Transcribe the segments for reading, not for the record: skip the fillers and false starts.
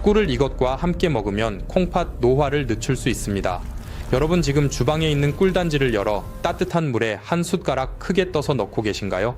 꿀을 이것과 함께 먹으면 콩팥 노화를 늦출 수 있습니다. 여러분 지금 주방에 있는 꿀단지를 열어 따뜻한 물에 한 숟가락 크게 떠서 넣고 계신가요?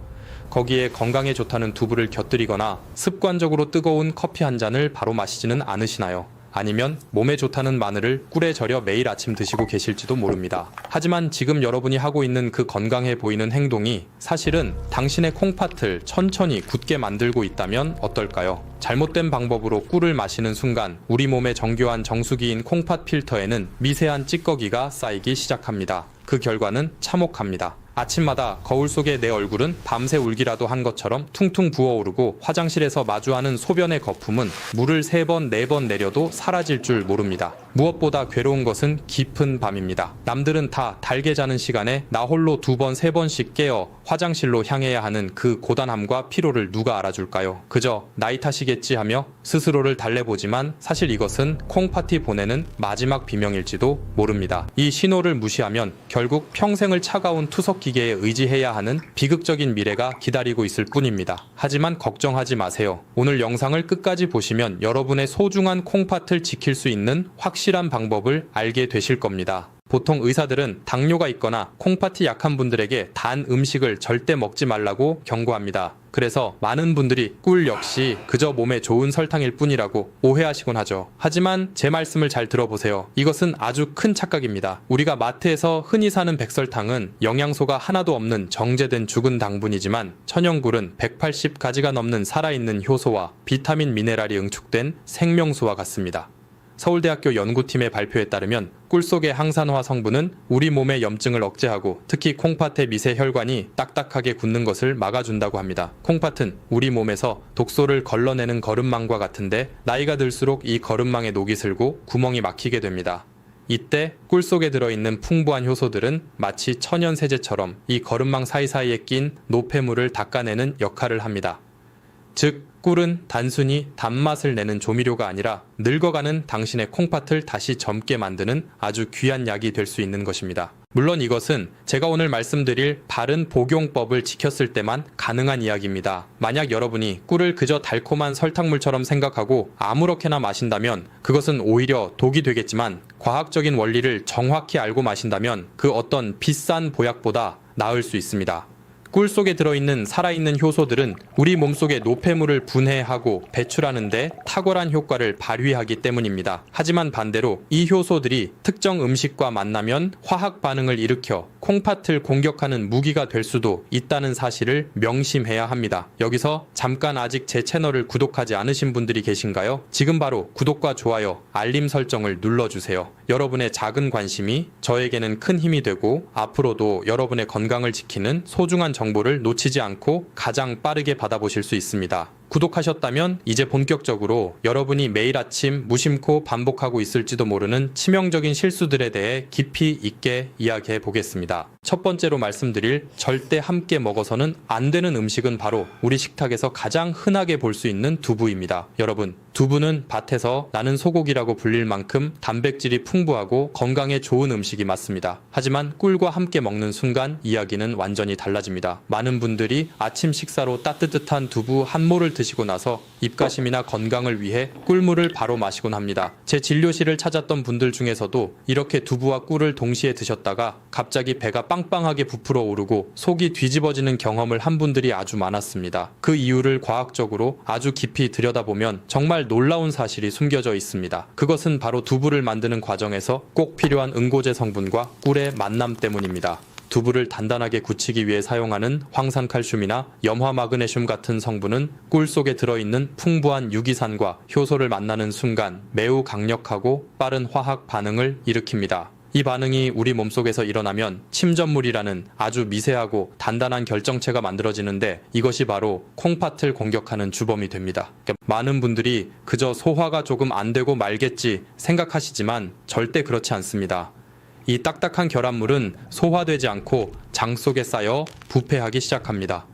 거기에 건강에 좋다는 두부를 곁들이거나 습관적으로 뜨거운 커피 한 잔을 바로 마시지는 않으시나요? 아니면 몸에 좋다는 마늘을 꿀에 절여 매일 아침 드시고 계실지도 모릅니다. 하지만 지금 여러분이 하고 있는 그 건강해 보이는 행동이 사실은 당신의 콩팥을 천천히 굳게 만들고 있다면 어떨까요? 잘못된 방법으로 꿀을 마시는 순간 우리 몸의 정교한 정수기인 콩팥 필터에는 미세한 찌꺼기가 쌓이기 시작합니다. 그 결과는 참혹합니다. 아침마다 거울 속의 내 얼굴은 밤새 울기라도 한 것처럼 퉁퉁 부어오르고 화장실에서 마주하는 소변의 거품은 물을 3번, 4번 내려도 사라질 줄 모릅니다. 무엇보다 괴로운 것은 깊은 밤입니다. 남들은 다 달게 자는 시간에 나 홀로 2번, 3번씩 깨어 화장실로 향해야 하는 그 고단함과 피로를 누가 알아줄까요? 그저 나이 탓이겠지 하며 스스로를 달래보지만 사실 이것은 콩팥이 보내는 마지막 비명일지도 모릅니다. 이 신호를 무시하면 결국 평생을 차가운 투석 기계에 의지해야 하는 비극적인 미래가 기다리고 있을 뿐입니다. 하지만 걱정하지 마세요. 오늘 영상을 끝까지 보시면 여러분의 소중한 콩팥을 지킬 수 있는 확실한 방법을 알게 되실 겁니다. 보통 의사들은 당뇨가 있거나 콩팥이 약한 분들에게 단 음식을 절대 먹지 말라고 경고합니다. 그래서 많은 분들이 꿀 역시 그저 몸에 좋은 설탕일 뿐이라고 오해하시곤 하죠. 하지만 제 말씀을 잘 들어보세요. 이것은 아주 큰 착각입니다. 우리가 마트에서 흔히 사는 백설탕은 영양소가 하나도 없는 정제된 죽은 당분이지만 천연꿀은 180가지가 넘는 살아있는 효소와 비타민 미네랄이 응축된 생명수와 같습니다. 서울대학교 연구팀의 발표에 따르면 꿀 속의 항산화 성분은 우리 몸의 염증을 억제하고 특히 콩팥의 미세 혈관이 딱딱하게 굳는 것을 막아준다고 합니다. 콩팥은 우리 몸에서 독소를 걸러내는 거름망과 같은데 나이가 들수록 이 거름망에 녹이 슬고 구멍이 막히게 됩니다. 이때 꿀 속에 들어있는 풍부한 효소들은 마치 천연 세제처럼 이 거름망 사이사이에 낀 노폐물을 닦아내는 역할을 합니다. 즉 꿀은 단순히 단맛을 내는 조미료가 아니라 늙어가는 당신의 콩팥을 다시 젊게 만드는 아주 귀한 약이 될 수 있는 것입니다. 물론 이것은 제가 오늘 말씀드릴 바른 복용법을 지켰을 때만 가능한 이야기입니다. 만약 여러분이 꿀을 그저 달콤한 설탕물처럼 생각하고 아무렇게나 마신다면 그것은 오히려 독이 되겠지만 과학적인 원리를 정확히 알고 마신다면 그 어떤 비싼 보약보다 나을 수 있습니다. 꿀 속에 들어있는 살아있는 효소들은 우리 몸속의 노폐물을 분해하고 배출하는 데 탁월한 효과를 발휘하기 때문입니다. 하지만 반대로 이 효소들이 특정 음식과 만나면 화학 반응을 일으켜 콩팥을 공격하는 무기가 될 수도 있다는 사실을 명심해야 합니다. 여기서 잠깐 아직 제 채널을 구독하지 않으신 분들이 계신가요? 지금 바로 구독과 좋아요, 알림 설정을 눌러주세요. 여러분의 작은 관심이 저에게는 큰 힘이 되고 앞으로도 여러분의 건강을 지키는 소중한 정보를 놓치지 않고 가장 빠르게 받아보실 수 있습니다. 구독하셨다면 이제 본격적으로 여러분이 매일 아침 무심코 반복하고 있을지도 모르는 치명적인 실수들에 대해 깊이 있게 이야기해 보겠습니다. 첫 번째로 말씀드릴 절대 함께 먹어서는 안 되는 음식은 바로 우리 식탁에서 가장 흔하게 볼 수 있는 두부입니다. 여러분, 두부는 밭에서 나는 소고기라고 불릴 만큼 단백질이 풍부하고 건강에 좋은 음식이 맞습니다. 하지만 꿀과 함께 먹는 순간 이야기는 완전히 달라집니다. 많은 분들이 아침 식사로 따뜻한 두부 한 모를 드시고 나서 입가심이나 건강을 위해 꿀물을 바로 마시곤 합니다. 제 진료실을 찾았던 분들 중에서도 이렇게 두부와 꿀을 동시에 드셨다가 갑자기 배가 빵빵하게 부풀어 오르고 속이 뒤집어지는 경험을 한 분들이 아주 많았습니다. 그 이유를 과학적으로 아주 깊이 들여다보면 정말 놀라운 사실이 숨겨져 있습니다. 그것은 바로 두부를 만드는 과정에서 꼭 필요한 응고제 성분과 꿀의 만남 때문입니다. 두부를 단단하게 굳히기 위해 사용하는 황산칼슘이나 염화마그네슘 같은 성분은 꿀 속에 들어있는 풍부한 유기산과 효소를 만나는 순간 매우 강력하고 빠른 화학 반응을 일으킵니다. 이 반응이 우리 몸속에서 일어나면 침전물이라는 아주 미세하고 단단한 결정체가 만들어지는데 이것이 바로 콩팥을 공격하는 주범이 됩니다. 많은 분들이 그저 소화가 조금 안 되고 말겠지 생각하시지만 절대 그렇지 않습니다. 이 딱딱한 결합물은 소화되지 않고 장 속에 쌓여 부패하기 시작합니다.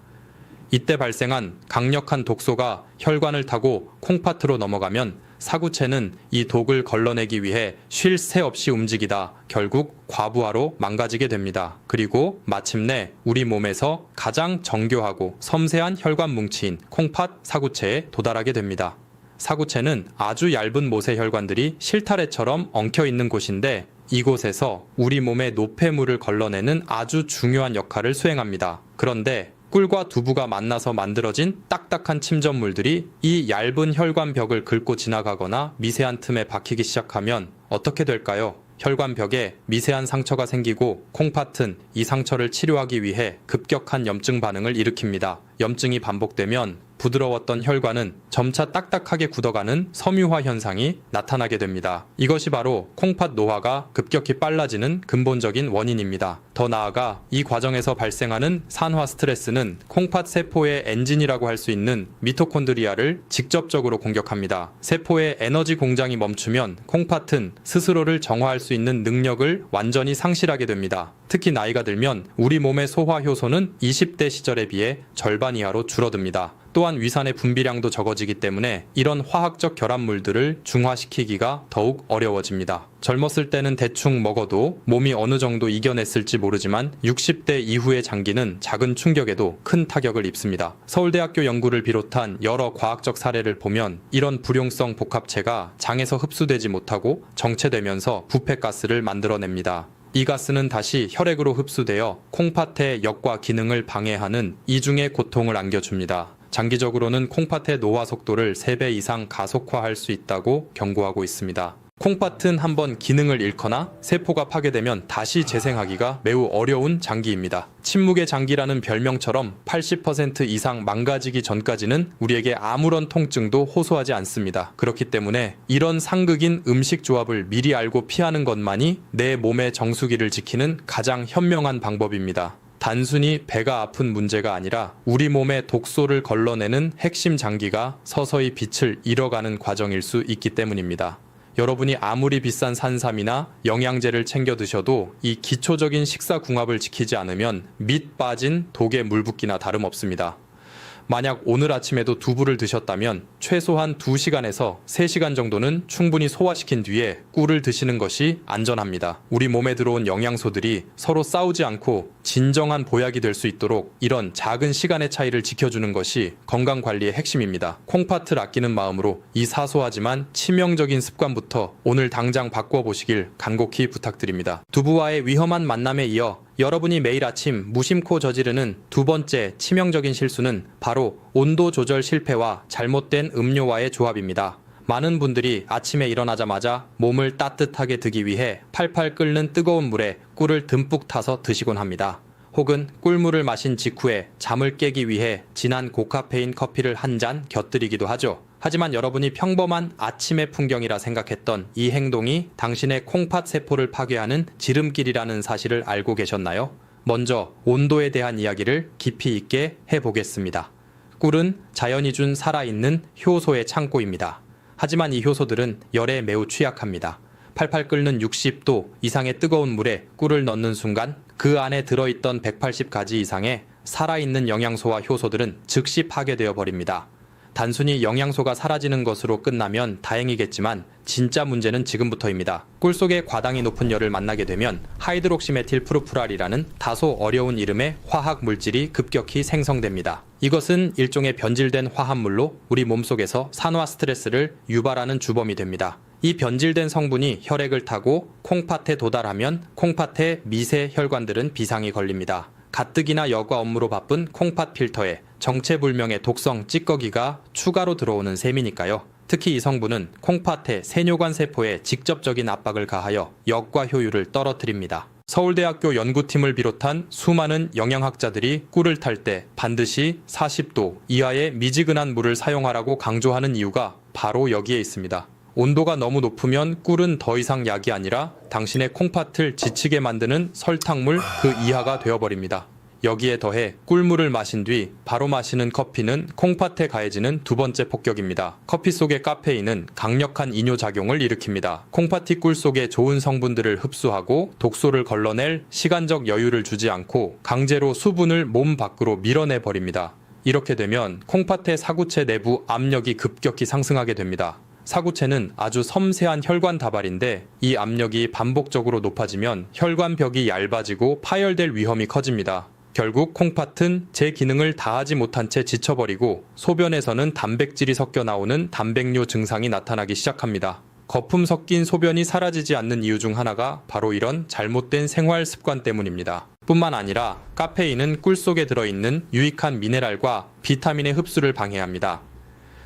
이때 발생한 강력한 독소가 혈관을 타고 콩팥으로 넘어가면 사구체는 이 독을 걸러내기 위해 쉴 새 없이 움직이다 결국 과부하로 망가지게 됩니다. 그리고 마침내 우리 몸에서 가장 정교하고 섬세한 혈관 뭉치인 콩팥 사구체에 도달하게 됩니다. 사구체는 아주 얇은 모세혈관들이 실타래처럼 엉켜 있는 곳인데 이곳에서 우리 몸의 노폐물을 걸러내는 아주 중요한 역할을 수행합니다. 그런데 꿀과 두부가 만나서 만들어진 딱딱한 침전물들이 이 얇은 혈관벽을 긁고 지나가거나 미세한 틈에 박히기 시작하면 어떻게 될까요? 혈관벽에 미세한 상처가 생기고 콩팥은 이 상처를 치료하기 위해 급격한 염증 반응을 일으킵니다. 염증이 반복되면 부드러웠던 혈관은 점차 딱딱하게 굳어가는 섬유화 현상이 나타나게 됩니다. 이것이 바로 콩팥 노화가 급격히 빨라지는 근본적인 원인입니다. 더 나아가 이 과정에서 발생하는 산화 스트레스는 콩팥 세포의 엔진이라고 할 수 있는 미토콘드리아를 직접적으로 공격합니다. 세포의 에너지 공장이 멈추면 콩팥은 스스로를 정화할 수 있는 능력을 완전히 상실하게 됩니다. 특히 나이가 들면 우리 몸의 소화 효소는 20대 시절에 비해 절반 이하로 줄어듭니다. 또한 위산의 분비량도 적어지기 때문에 이런 화학적 결합물들을 중화시키기가 더욱 어려워집니다. 젊었을 때는 대충 먹어도 몸이 어느 정도 이겨냈을지 모르지만 60대 이후의 장기는 작은 충격에도 큰 타격을 입습니다. 서울대학교 연구를 비롯한 여러 과학적 사례를 보면 이런 불용성 복합체가 장에서 흡수되지 못하고 정체되면서 부패가스를 만들어냅니다. 이 가스는 다시 혈액으로 흡수되어 콩팥의 역과 기능을 방해하는 이중의 고통을 안겨줍니다. 장기적으로는 콩팥의 노화 속도를 3배 이상 가속화할 수 있다고 경고하고 있습니다. 콩팥은 한번 기능을 잃거나 세포가 파괴되면 다시 재생하기가 매우 어려운 장기입니다. 침묵의 장기라는 별명처럼 80% 이상 망가지기 전까지는 우리에게 아무런 통증도 호소하지 않습니다. 그렇기 때문에 이런 상극인 음식 조합을 미리 알고 피하는 것만이 내 몸의 정수기를 지키는 가장 현명한 방법입니다. 단순히 배가 아픈 문제가 아니라 우리 몸의 독소를 걸러내는 핵심 장기가 서서히 빛을 잃어가는 과정일 수 있기 때문입니다. 여러분이 아무리 비싼 산삼이나 영양제를 챙겨 드셔도 이 기초적인 식사궁합을 지키지 않으면 밑 빠진 독에 물 붓기나 다름없습니다. 만약 오늘 아침에도 두부를 드셨다면 최소한 2시간에서 3시간 정도는 충분히 소화시킨 뒤에 꿀을 드시는 것이 안전합니다. 우리 몸에 들어온 영양소들이 서로 싸우지 않고 진정한 보약이 될 수 있도록 이런 작은 시간의 차이를 지켜주는 것이 건강관리의 핵심입니다. 콩팥을 아끼는 마음으로 이 사소하지만 치명적인 습관부터 오늘 당장 바꿔보시길 간곡히 부탁드립니다. 두부와의 위험한 만남에 이어 여러분이 매일 아침 무심코 저지르는 두 번째 치명적인 실수는 바로 온도 조절 실패와 잘못된 음료와의 조합입니다. 많은 분들이 아침에 일어나자마자 몸을 따뜻하게 드기 위해 팔팔 끓는 뜨거운 물에 꿀을 듬뿍 타서 드시곤 합니다. 혹은 꿀물을 마신 직후에 잠을 깨기 위해 진한 고카페인 커피를 한 잔 곁들이기도 하죠. 하지만 여러분이 평범한 아침의 풍경이라 생각했던 이 행동이 당신의 콩팥 세포를 파괴하는 지름길이라는 사실을 알고 계셨나요? 먼저 온도에 대한 이야기를 깊이 있게 해보겠습니다. 꿀은 자연이 준 살아있는 효소의 창고입니다. 하지만 이 효소들은 열에 매우 취약합니다. 팔팔 끓는 60도 이상의 뜨거운 물에 꿀을 넣는 순간 그 안에 들어있던 180가지 이상의 살아있는 영양소와 효소들은 즉시 파괴되어 버립니다. 단순히 영양소가 사라지는 것으로 끝나면 다행이겠지만 진짜 문제는 지금부터입니다. 꿀 속에 과당이 높은 열을 만나게 되면 하이드록시메틸프루프랄이라는 다소 어려운 이름의 화학 물질이 급격히 생성됩니다. 이것은 일종의 변질된 화합물로 우리 몸속에서 산화 스트레스를 유발하는 주범이 됩니다. 이 변질된 성분이 혈액을 타고 콩팥에 도달하면 콩팥의 미세 혈관들은 비상이 걸립니다. 가뜩이나 여과 업무로 바쁜 콩팥 필터에 정체불명의 독성 찌꺼기가 추가로 들어오는 셈이니까요. 특히 이 성분은 콩팥의 세뇨관 세포에 직접적인 압박을 가하여 역과 효율을 떨어뜨립니다. 서울대학교 연구팀을 비롯한 수많은 영양학자들이 꿀을 탈 때 반드시 40도 이하의 미지근한 물을 사용하라고 강조하는 이유가 바로 여기에 있습니다. 온도가 너무 높으면 꿀은 더 이상 약이 아니라 당신의 콩팥을 지치게 만드는 설탕물 그 이하가 되어버립니다. 여기에 더해 꿀물을 마신 뒤 바로 마시는 커피는 콩팥에 가해지는 두 번째 폭격입니다. 커피 속의 카페인은 강력한 이뇨작용을 일으킵니다. 콩팥이 꿀 속의 좋은 성분들을 흡수하고 독소를 걸러낼 시간적 여유를 주지 않고 강제로 수분을 몸 밖으로 밀어내버립니다. 이렇게 되면 콩팥의 사구체 내부 압력이 급격히 상승하게 됩니다. 사구체는 아주 섬세한 혈관 다발인데 이 압력이 반복적으로 높아지면 혈관벽이 얇아지고 파열될 위험이 커집니다. 결국 콩팥은 제 기능을 다하지 못한 채 지쳐버리고 소변에서는 단백질이 섞여 나오는 단백뇨 증상이 나타나기 시작합니다. 거품 섞인 소변이 사라지지 않는 이유 중 하나가 바로 이런 잘못된 생활 습관 때문입니다. 뿐만 아니라 카페인은 꿀 속에 들어있는 유익한 미네랄과 비타민의 흡수를 방해합니다.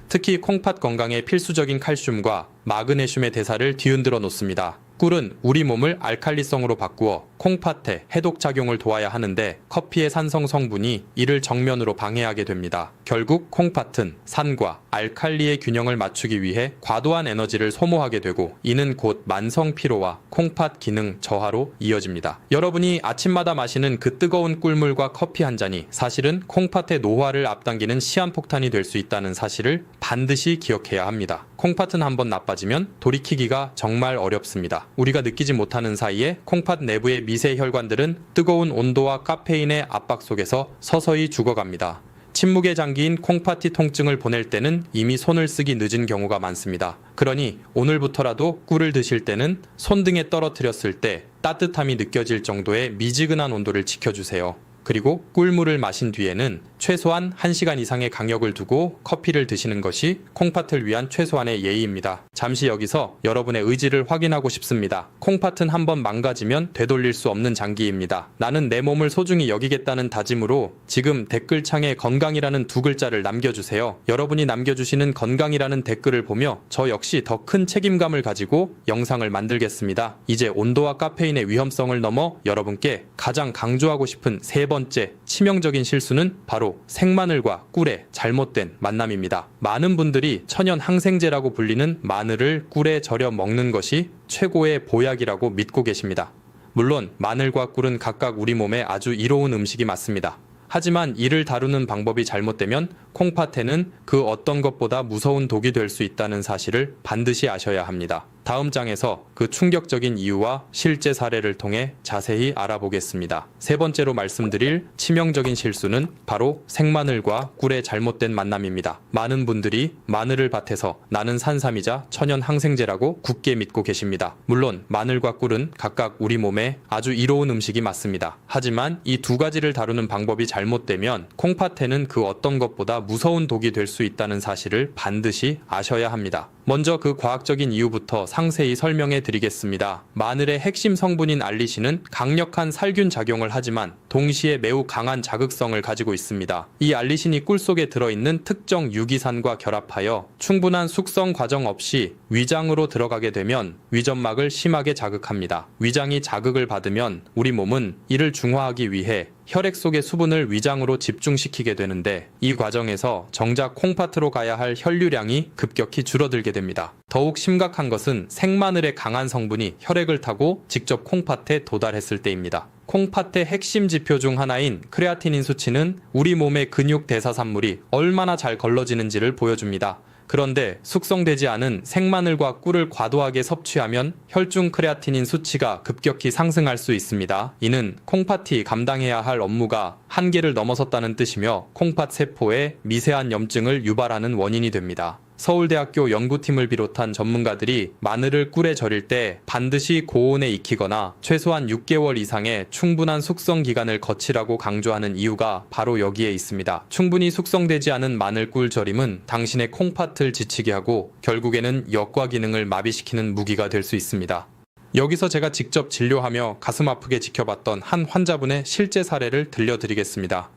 특히 콩팥 건강에 필수적인 칼슘과 마그네슘의 대사를 뒤흔들어 놓습니다. 꿀은 우리 몸을 알칼리성으로 바꾸어 콩팥의 해독 작용을 도와야 하는데 커피의 산성 성분이 이를 정면으로 방해하게 됩니다. 결국 콩팥은 산과 알칼리의 균형을 맞추기 위해 과도한 에너지를 소모하게 되고 이는 곧 만성 피로와 콩팥 기능 저하로 이어집니다. 여러분이 아침마다 마시는 그 뜨거운 꿀물과 커피 한 잔이 사실은 콩팥의 노화를 앞당기는 시한폭탄이 될 수 있다는 사실을 반드시 기억해야 합니다. 콩팥은 한번 나빠지면 돌이키기가 정말 어렵습니다. 우리가 느끼지 못하는 사이에 콩팥 내부의 미세 혈관들은 뜨거운 온도와 카페인의 압박 속에서 서서히 죽어갑니다. 침묵의 장기인 콩팥이 통증을 보낼 때는 이미 손을 쓰기 늦은 경우가 많습니다. 그러니 오늘부터라도 꿀을 드실 때는 손등에 떨어뜨렸을 때 따뜻함이 느껴질 정도의 미지근한 온도를 지켜주세요. 그리고 꿀물을 마신 뒤에는 최소한 1시간 이상의 간격을 두고 커피를 드시는 것이 콩팥을 위한 최소한의 예의입니다. 잠시 여기서 여러분의 의지를 확인하고 싶습니다. 콩팥은 한번 망가지면 되돌릴 수 없는 장기입니다. 나는 내 몸을 소중히 여기겠다는 다짐으로 지금 댓글창에 건강이라는 두 글자를 남겨주세요. 여러분이 남겨주시는 건강이라는 댓글을 보며 저 역시 더 큰 책임감을 가지고 영상을 만들겠습니다. 이제 온도와 카페인의 위험성을 넘어 여러분께 가장 강조하고 싶은 세 번째 치명적인 실수는 바로 생마늘과 꿀의 잘못된 만남입니다. 많은 분들이 천연 항생제라고 불리는 마늘을 꿀에 절여 먹는 것이 최고의 보약이라고 믿고 계십니다. 물론 마늘과 꿀은 각각 우리 몸에 아주 이로운 음식이 맞습니다. 하지만 이를 다루는 방법이 잘못되면 콩팥에는 그 어떤 것보다 무서운 독이 될 수 있다는 사실을 반드시 아셔야 합니다. 다음 장에서 그 충격적인 이유와 실제 사례를 통해 자세히 알아보겠습니다. 세 번째로 말씀드릴 치명적인 실수는 바로 생마늘과 꿀의 잘못된 만남입니다. 많은 분들이 마늘을 밭에서 나는 산삼이자 천연 항생제라고 굳게 믿고 계십니다. 물론 마늘과 꿀은 각각 우리 몸에 아주 이로운 음식이 맞습니다. 하지만 이 두 가지를 다루는 방법이 잘못되면 콩팥에는 그 어떤 것보다 무서운 독이 될 수 있다는 사실을 반드시 아셔야 합니다. 먼저 그 과학적인 이유부터 상세히 설명해 드리겠습니다. 마늘의 핵심 성분인 알리신은 강력한 살균 작용을 하지만 동시에 매우 강한 자극성을 가지고 있습니다. 이 알리신이 꿀 속에 들어있는 특정 유기산과 결합하여 충분한 숙성 과정 없이 위장으로 들어가게 되면 위점막을 심하게 자극합니다. 위장이 자극을 받으면 우리 몸은 이를 중화하기 위해 혈액 속의 수분을 위장으로 집중시키게 되는데 이 과정에서 정작 콩팥으로 가야 할 혈류량이 급격히 줄어들게 됩니다. 더욱 심각한 것은 생마늘의 강한 성분이 혈액을 타고 직접 콩팥에 도달했을 때입니다. 콩팥의 핵심 지표 중 하나인 크레아티닌 수치는 우리 몸의 근육 대사산물이 얼마나 잘 걸러지는지를 보여줍니다. 그런데 숙성되지 않은 생마늘과 꿀을 과도하게 섭취하면 혈중 크레아티닌 수치가 급격히 상승할 수 있습니다. 이는 콩팥이 감당해야 할 업무가 한계를 넘어섰다는 뜻이며 콩팥 세포에 미세한 염증을 유발하는 원인이 됩니다. 서울대학교 연구팀을 비롯한 전문가들이 마늘을 꿀에 절일 때 반드시 고온에 익히거나 최소한 6개월 이상의 충분한 숙성 기간을 거치라고 강조하는 이유가 바로 여기에 있습니다. 충분히 숙성되지 않은 마늘 꿀 절임은 당신의 콩팥을 지치게 하고 결국에는 역과 기능을 마비시키는 무기가 될 수 있습니다. 여기서 제가 직접 진료하며 가슴 아프게 지켜봤던 한 환자분의 실제 사례를 들려드리겠습니다.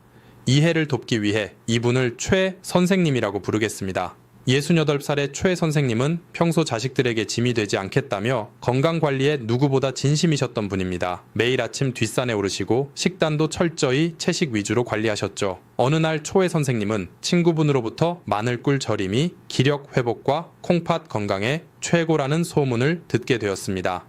이해를 돕기 위해 이분을 최 선생님이라고 부르겠습니다. 68살의 최 선생님은 평소 자식들에게 짐이 되지 않겠다며 건강관리에 누구보다 진심이셨던 분입니다. 매일 아침 뒷산에 오르시고 식단도 철저히 채식 위주로 관리하셨죠. 어느 날 초회 선생님은 친구분으로부터 마늘꿀 절임이 기력 회복과 콩팥 건강에 최고라는 소문을 듣게 되었습니다.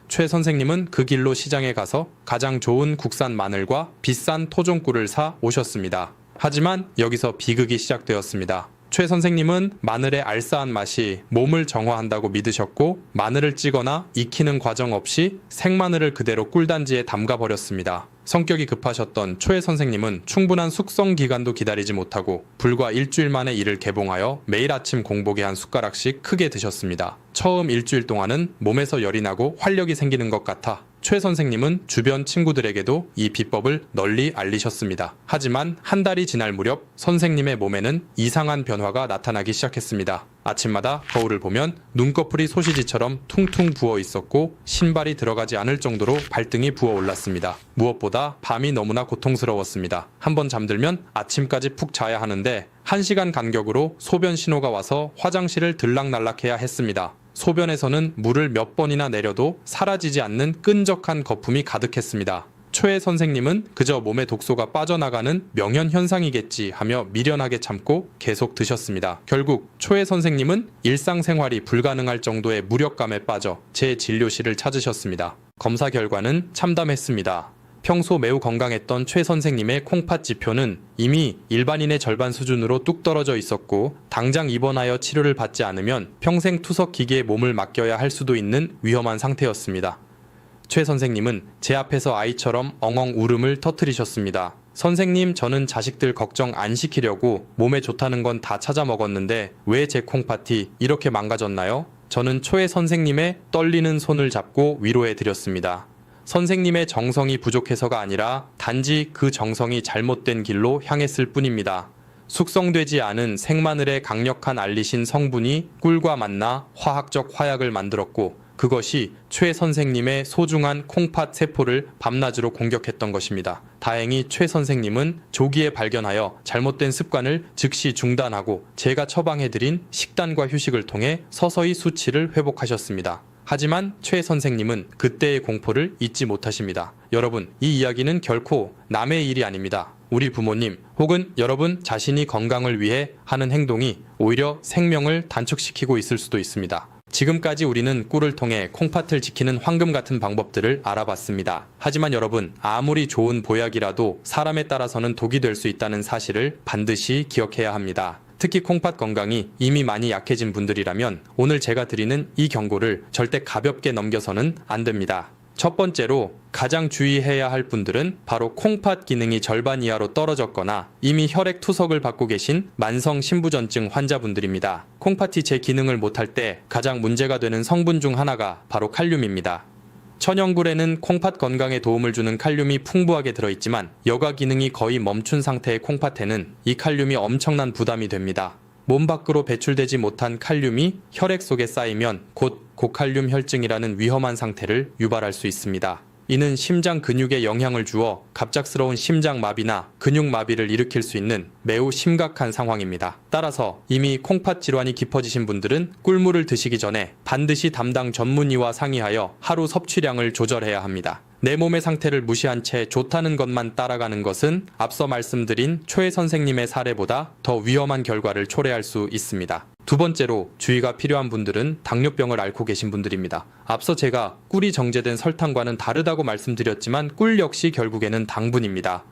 최 선생님은 그 길로 시장에 가서 가장 좋은 국산 마늘과 비싼 토종꿀을 사 오셨습니다. 하지만 여기서 비극이 시작되었습니다. 최 선생님은 마늘의 알싸한 맛이 몸을 정화한다고 믿으셨고 마늘을 찌거나 익히는 과정 없이 생마늘을 그대로 꿀단지에 담가버렸습니다. 성격이 급하셨던 최 선생님은 충분한 숙성 기간도 기다리지 못하고 불과 일주일 만에 이를 개봉하여 매일 아침 공복에 한 숟가락씩 크게 드셨습니다. 처음 일주일 동안은 몸에서 열이 나고 활력이 생기는 것 같아 최 선생님은 주변 친구들에게도 이 비법을 널리 알리셨습니다. 하지만 한 달이 지날 무렵 선생님의 몸에는 이상한 변화가 나타나기 시작했습니다. 아침마다 거울을 보면 눈꺼풀이 소시지처럼 퉁퉁 부어 있었고 신발이 들어가지 않을 정도로 발등이 부어 올랐습니다. 무엇보다 밤이 너무나 고통스러웠습니다. 한번 잠들면 아침까지 푹 자야 하는데 1시간 간격으로 소변 신호가 와서 화장실을 들락날락해야 했습니다. 소변에서는 물을 몇 번이나 내려도 사라지지 않는 끈적한 거품이 가득했습니다. 최 선생님은 그저 몸에 독소가 빠져나가는 명현현상이겠지 하며 미련하게 참고 계속 드셨습니다. 결국 최 선생님은 일상생활이 불가능할 정도의 무력감에 빠져 제 진료실을 찾으셨습니다. 검사 결과는 참담했습니다. 평소 매우 건강했던 최 선생님의 콩팥 지표는 이미 일반인의 절반 수준으로 뚝 떨어져 있었고 당장 입원하여 치료를 받지 않으면 평생 투석 기계에 몸을 맡겨야 할 수도 있는 위험한 상태였습니다. 최 선생님은 제 앞에서 아이처럼 엉엉 울음을 터뜨리셨습니다. 선생님, 저는 자식들 걱정 안 시키려고 몸에 좋다는 건 다 찾아 먹었는데 왜 제 콩팥이 이렇게 망가졌나요? 저는 최 선생님의 떨리는 손을 잡고 위로해 드렸습니다. 선생님의 정성이 부족해서가 아니라 단지 그 정성이 잘못된 길로 향했을 뿐입니다. 숙성되지 않은 생마늘의 강력한 알리신 성분이 꿀과 만나 화학적 화약을 만들었고 그것이 최 선생님의 소중한 콩팥 세포를 밤낮으로 공격했던 것입니다. 다행히 최 선생님은 조기에 발견하여 잘못된 습관을 즉시 중단하고 제가 처방해드린 식단과 휴식을 통해 서서히 수치를 회복하셨습니다. 하지만 최 선생님은 그때의 공포를 잊지 못하십니다. 여러분, 이 이야기는 결코 남의 일이 아닙니다. 우리 부모님 혹은 여러분 자신이 건강을 위해 하는 행동이 오히려 생명을 단축시키고 있을 수도 있습니다. 지금까지 우리는 꿀을 통해 콩팥을 지키는 황금 같은 방법들을 알아봤습니다. 하지만 여러분, 아무리 좋은 보약이라도 사람에 따라서는 독이 될 수 있다는 사실을 반드시 기억해야 합니다. 특히 콩팥 건강이 이미 많이 약해진 분들이라면 오늘 제가 드리는 이 경고를 절대 가볍게 넘겨서는 안 됩니다. 첫 번째로 가장 주의해야 할 분들은 바로 콩팥 기능이 절반 이하로 떨어졌거나 이미 혈액 투석을 받고 계신 만성 신부전증 환자분들입니다. 콩팥이 제 기능을 못할 때 가장 문제가 되는 성분 중 하나가 바로 칼륨입니다. 천연굴에는 콩팥 건강에 도움을 주는 칼륨이 풍부하게 들어있지만 여가 기능이 거의 멈춘 상태의 콩팥에는 이 칼륨이 엄청난 부담이 됩니다. 몸 밖으로 배출되지 못한 칼륨이 혈액 속에 쌓이면 곧 고칼륨 혈증이라는 위험한 상태를 유발할 수 있습니다. 이는 심장 근육에 영향을 주어 갑작스러운 심장마비나 근육마비를 일으킬 수 있는 매우 심각한 상황입니다. 따라서 이미 콩팥 질환이 깊어지신 분들은 꿀물을 드시기 전에 반드시 담당 전문의와 상의하여 하루 섭취량을 조절해야 합니다. 내 몸의 상태를 무시한 채 좋다는 것만 따라가는 것은 앞서 말씀드린 최 선생님의 사례보다 더 위험한 결과를 초래할 수 있습니다. 두 번째로 주의가 필요한 분들은 당뇨병을 앓고 계신 분들입니다. 앞서 제가 꿀이 정제된 설탕과는 다르다고 말씀드렸지만 꿀 역시 결국에는 당분입니다.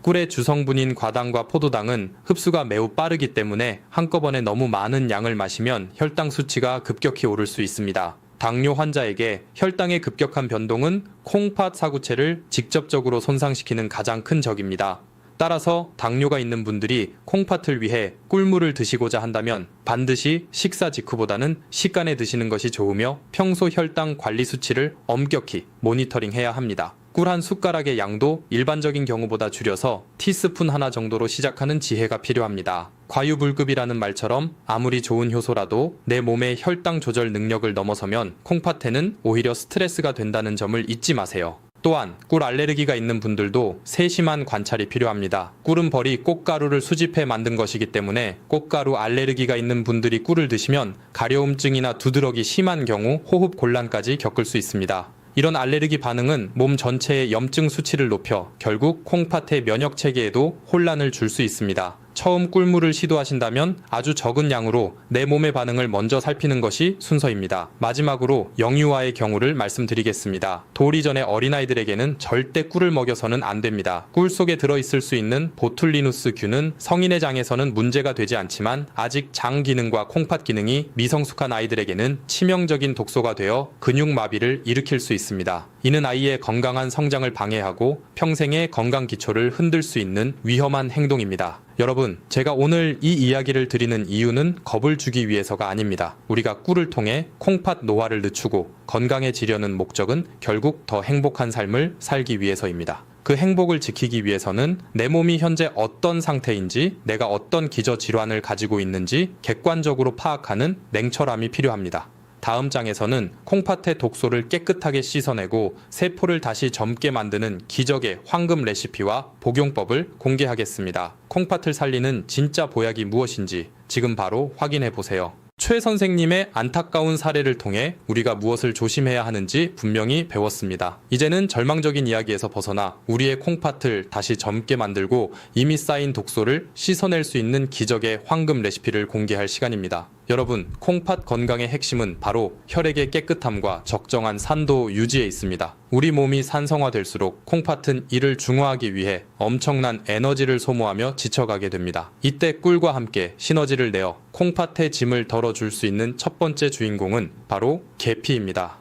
꿀의 주성분인 과당과 포도당은 흡수가 매우 빠르기 때문에 한꺼번에 너무 많은 양을 마시면 혈당 수치가 급격히 오를 수 있습니다. 당뇨 환자에게 혈당의 급격한 변동은 콩팥 사구체를 직접적으로 손상시키는 가장 큰 적입니다. 따라서 당뇨가 있는 분들이 콩팥을 위해 꿀물을 드시고자 한다면 반드시 식사 직후보다는 식간에 드시는 것이 좋으며 평소 혈당 관리 수치를 엄격히 모니터링해야 합니다. 꿀 한 숟가락의 양도 일반적인 경우보다 줄여서 티스푼 하나 정도로 시작하는 지혜가 필요합니다. 과유불급이라는 말처럼 아무리 좋은 효소라도 내 몸의 혈당 조절 능력을 넘어서면 콩팥에는 오히려 스트레스가 된다는 점을 잊지 마세요. 또한 꿀 알레르기가 있는 분들도 세심한 관찰이 필요합니다. 꿀은 벌이 꽃가루를 수집해 만든 것이기 때문에 꽃가루 알레르기가 있는 분들이 꿀을 드시면 가려움증이나 두드러기 심한 경우 호흡 곤란까지 겪을 수 있습니다. 이런 알레르기 반응은 몸 전체의 염증 수치를 높여 결국 콩팥의 면역 체계에도 혼란을 줄 수 있습니다. 처음 꿀물을 시도하신다면 아주 적은 양으로 내 몸의 반응을 먼저 살피는 것이 순서입니다. 마지막으로 영유아의 경우를 말씀드리겠습니다. 돌이 전에 어린아이들에게는 절대 꿀을 먹여서는 안 됩니다. 꿀 속에 들어있을 수 있는 보툴리누스 균은 성인의 장에서는 문제가 되지 않지만 아직 장 기능과 콩팥 기능이 미성숙한 아이들에게는 치명적인 독소가 되어 근육마비를 일으킬 수 있습니다. 이는 아이의 건강한 성장을 방해하고 평생의 건강 기초를 흔들 수 있는 위험한 행동입니다. 여러분, 제가 오늘 이 이야기를 드리는 이유는 겁을 주기 위해서가 아닙니다. 우리가 꿀을 통해 콩팥 노화를 늦추고 건강해지려는 목적은 결국 더 행복한 삶을 살기 위해서입니다. 그 행복을 지키기 위해서는 내 몸이 현재 어떤 상태인지, 내가 어떤 기저질환을 가지고 있는지 객관적으로 파악하는 냉철함이 필요합니다. 다음 장에서는 콩팥의 독소를 깨끗하게 씻어내고 세포를 다시 젊게 만드는 기적의 황금 레시피와 복용법을 공개하겠습니다. 콩팥을 살리는 진짜 보약이 무엇인지 지금 바로 확인해 보세요. 최 선생님의 안타까운 사례를 통해 우리가 무엇을 조심해야 하는지 분명히 배웠습니다. 이제는 절망적인 이야기에서 벗어나 우리의 콩팥을 다시 젊게 만들고 이미 쌓인 독소를 씻어낼 수 있는 기적의 황금 레시피를 공개할 시간입니다. 여러분, 콩팥 건강의 핵심은 바로 혈액의 깨끗함과 적정한 산도 유지에 있습니다. 우리 몸이 산성화될수록 콩팥은 이를 중화하기 위해 엄청난 에너지를 소모하며 지쳐가게 됩니다. 이때 꿀과 함께 시너지를 내어 콩팥의 짐을 덜어줄 수 있는 첫 번째 주인공은 바로 계피입니다.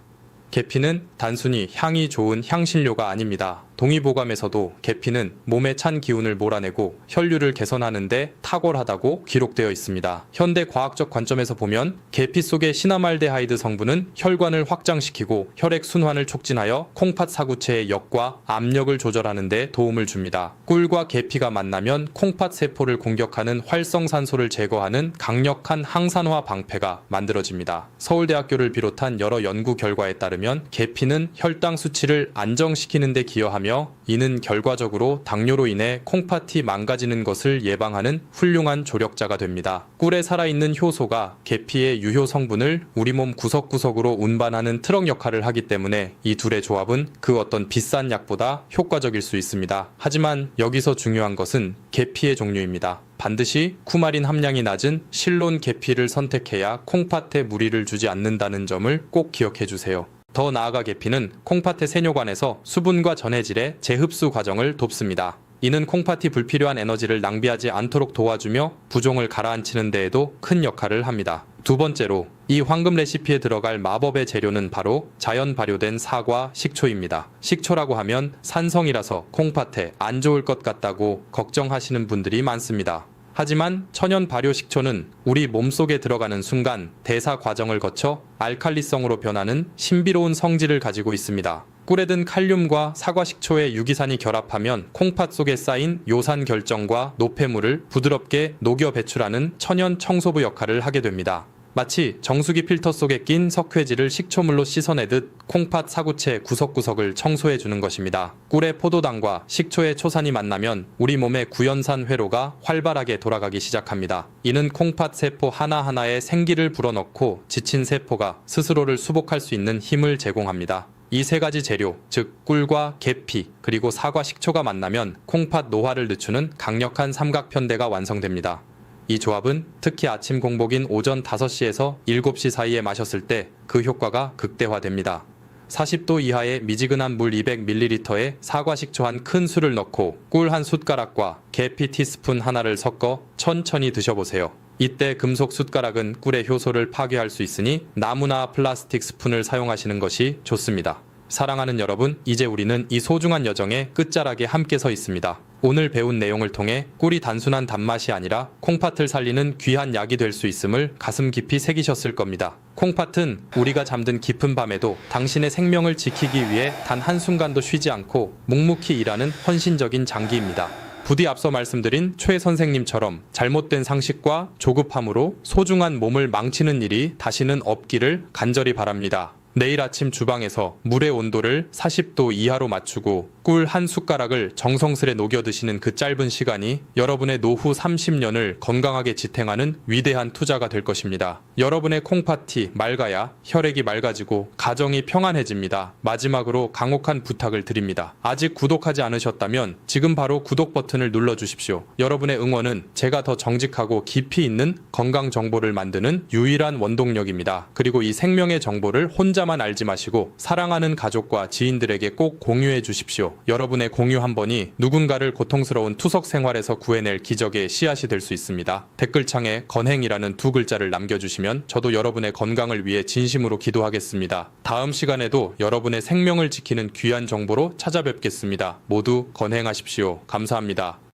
계피는 단순히 향이 좋은 향신료가 아닙니다. 동의보감에서도 계피는 몸의 찬 기운을 몰아내고 혈류를 개선하는 데 탁월하다고 기록되어 있습니다. 현대 과학적 관점에서 보면 계피 속의 시나말데하이드 성분은 혈관을 확장시키고 혈액 순환을 촉진하여 콩팥 사구체의 역과 압력을 조절하는 데 도움을 줍니다. 꿀과 계피가 만나면 콩팥 세포를 공격하는 활성산소를 제거하는 강력한 항산화 방패가 만들어집니다. 서울대학교를 비롯한 여러 연구 결과에 따르면 계피는 혈당 수치를 안정시키는 데 기여하며 이는 결과적으로 당뇨로 인해 콩팥이 망가지는 것을 예방하는 훌륭한 조력자가 됩니다. 꿀에 살아있는 효소가 계피의 유효 성분을 우리 몸 구석구석으로 운반하는 트럭 역할을 하기 때문에 이 둘의 조합은 그 어떤 비싼 약보다 효과적일 수 있습니다. 하지만 여기서 중요한 것은 계피의 종류입니다. 반드시 쿠마린 함량이 낮은 실론 계피를 선택해야 콩팥에 무리를 주지 않는다는 점을 꼭 기억해 주세요. 더 나아가 계피는 콩팥의 세뇨관에서 수분과 전해질의 재흡수 과정을 돕습니다. 이는 콩팥이 불필요한 에너지를 낭비하지 않도록 도와주며 부종을 가라앉히는 데에도 큰 역할을 합니다. 두 번째로, 이 황금 레시피에 들어갈 마법의 재료는 바로 자연 발효된 사과, 식초입니다. 식초라고 하면 산성이라서 콩팥에 안 좋을 것 같다고 걱정하시는 분들이 많습니다. 하지만 천연 발효 식초는 우리 몸속에 들어가는 순간 대사 과정을 거쳐 알칼리성으로 변하는 신비로운 성질을 가지고 있습니다. 꿀에 든 칼륨과 사과 식초의 유기산이 결합하면 콩팥 속에 쌓인 요산 결정과 노폐물을 부드럽게 녹여 배출하는 천연 청소부 역할을 하게 됩니다. 마치 정수기 필터 속에 낀 석회질을 식초물로 씻어내듯 콩팥 사구체 구석구석을 청소해주는 것입니다. 꿀의 포도당과 식초의 초산이 만나면 우리 몸의 구연산 회로가 활발하게 돌아가기 시작합니다. 이는 콩팥 세포 하나하나에 생기를 불어넣고 지친 세포가 스스로를 수복할 수 있는 힘을 제공합니다. 이 세 가지 재료, 즉 꿀과 계피, 그리고 사과 식초가 만나면 콩팥 노화를 늦추는 강력한 삼각편대가 완성됩니다. 이 조합은 특히 아침 공복인 오전 5시에서 7시 사이에 마셨을 때 그 효과가 극대화됩니다. 40도 이하의 미지근한 물 200ml에 사과 식초 한 큰술을 넣고 꿀 한 숟가락과 계피 티스푼 하나를 섞어 천천히 드셔보세요. 이때 금속 숟가락은 꿀의 효소를 파괴할 수 있으니 나무나 플라스틱 스푼을 사용하시는 것이 좋습니다. 사랑하는 여러분, 이제 우리는 이 소중한 여정의 끝자락에 함께 서 있습니다. 오늘 배운 내용을 통해 꿀이 단순한 단맛이 아니라 콩팥을 살리는 귀한 약이 될 수 있음을 가슴 깊이 새기셨을 겁니다. 콩팥은 우리가 잠든 깊은 밤에도 당신의 생명을 지키기 위해 단 한순간도 쉬지 않고 묵묵히 일하는 헌신적인 장기입니다. 부디 앞서 말씀드린 최 선생님처럼 잘못된 상식과 조급함으로 소중한 몸을 망치는 일이 다시는 없기를 간절히 바랍니다. 내일 아침 주방에서 물의 온도를 40도 이하로 맞추고 꿀 한 숟가락을 정성스레 녹여 드시는 그 짧은 시간이 여러분의 노후 30년을 건강하게 지탱하는 위대한 투자가 될 것입니다. 여러분의 콩팥이 맑아야 혈액이 맑아지고 가정이 평안해집니다. 마지막으로 강혹한 부탁을 드립니다. 아직 구독하지 않으셨다면 지금 바로 구독 버튼을 눌러주십시오. 여러분의 응원은 제가 더 정직하고 깊이 있는 건강 정보를 만드는 유일한 원동력입니다. 그리고 이 생명의 정보를 혼자만 알지 마시고 사랑하는 가족과 지인들에게 꼭 공유해 주십시오. 여러분의 공유 한 번이 누군가를 고통스러운 투석 생활에서 구해낼 기적의 씨앗이 될 수 있습니다. 댓글창에 건행이라는 2글자를 남겨주시면 저도 여러분의 건강을 위해 진심으로 기도하겠습니다. 다음 시간에도 여러분의 생명을 지키는 귀한 정보로 찾아뵙겠습니다. 모두 건행하십시오. 감사합니다.